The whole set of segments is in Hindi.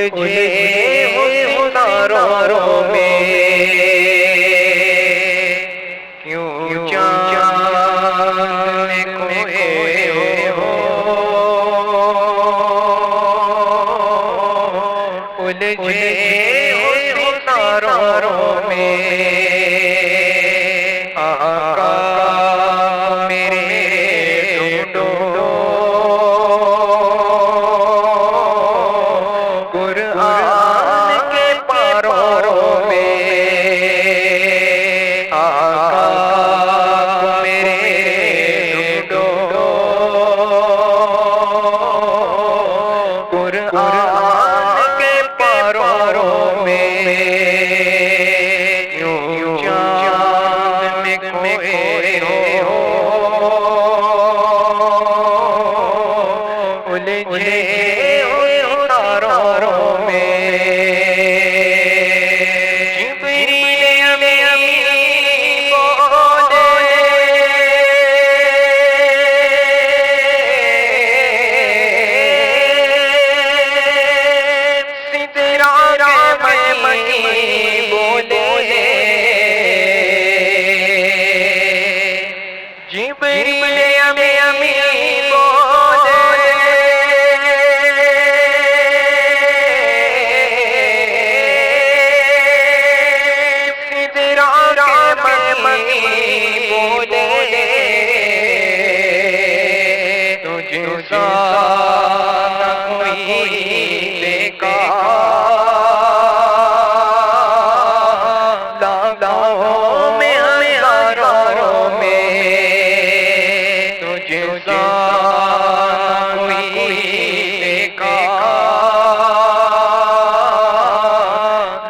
उलझे हुए तारों में क्यों चांद खोए हो, उलझे हुए तारों में आका मेरे ढूंढो, कुरान के पारों में आका मेरे ढूंढो, कुरान के पारों में यूं चांद में खोए हो, उलझे हुए तारों में जिब्रील अमीन बोले, सिदरा के मनी बोले, जिब्रील अमीन बोले, सिदरा के मनी बोले, तुझसा कोई देखा लाखों में हजारों में, तुझसा कोई देखा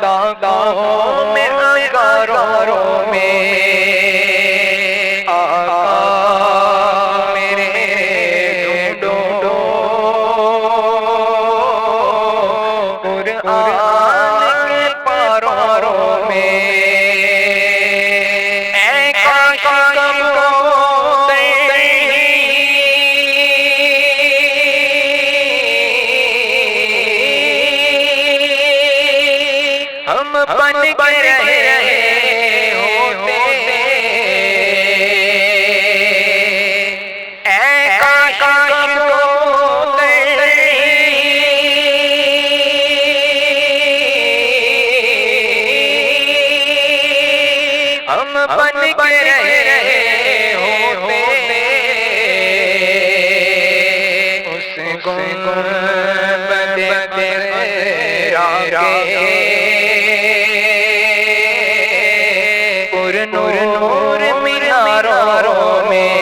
लाखों में हजारों में आका मेरे ढूंढो, कुरान के पारों में ऐ काश कब हम बन के रहे होते, ऐ काश होते हम बन के रहे होते, उस गुंबद तेरा नूर नूर मीनारों में,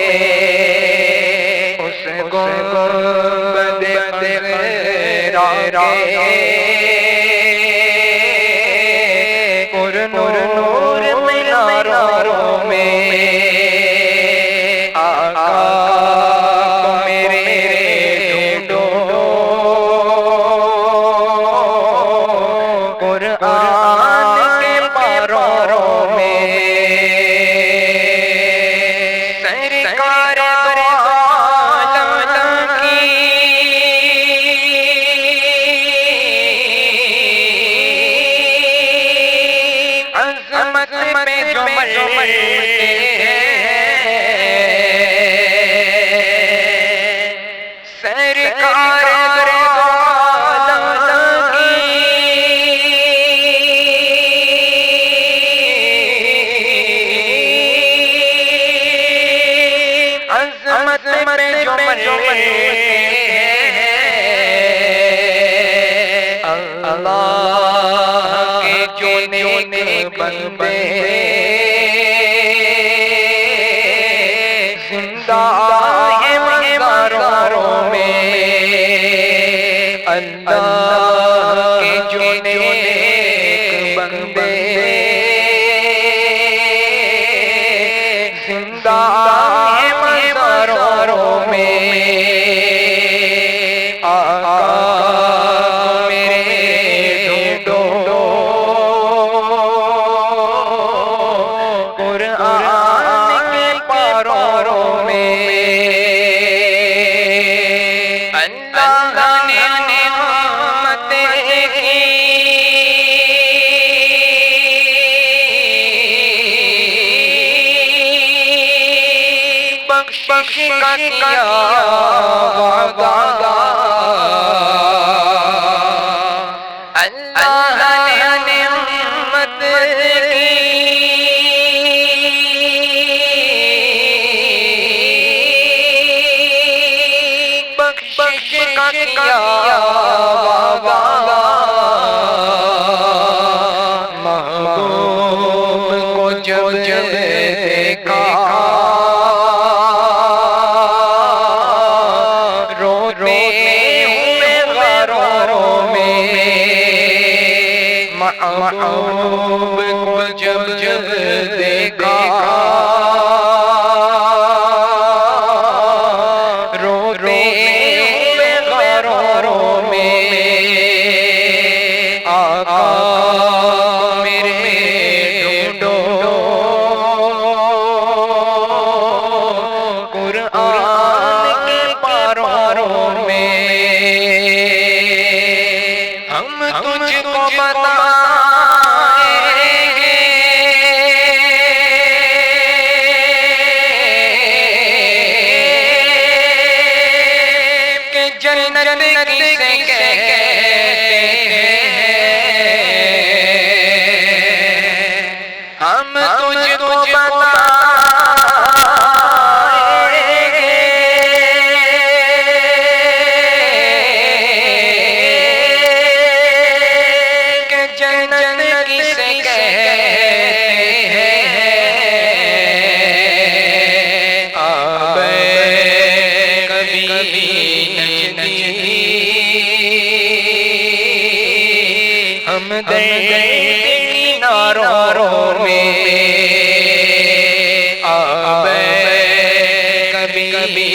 उस गुंबद तेरा नूर नूर मीनारों में आका मेरे ढूंढो, कुरान के पारों में सरकार आलम की अज़मत में जो मरते हैं, सरकार अज़मत में जो मरते हैं, अल्लाह के जो नेक बंदे जिंदा है मज़ारों में, अल्लाह के जो नेक बंदे जिंदा है मज़ारों में आका मेरे ढूंढो, कुरान के पारों में अल्लाह ने नेमतें बख्शिश का किया वादा, अल्लाह ने उम्मत की बख्शिश का किया वादा, महबूब को जब देखा रोते हुए गरों में, महबूब को जब देखा रोते हुए गरों में, आका मेरे ढूंढो कुरान के पारों में, हम तुझको बताएंगे कि जन्नत किसे कहते हैं, हम तुझको बताएंगे कि जन्नत किसे कहते हैं। आबे कभी हम दर्द किनारों में, आबे कभी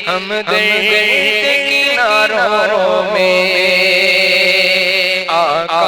हम दर्द किनारों में, आका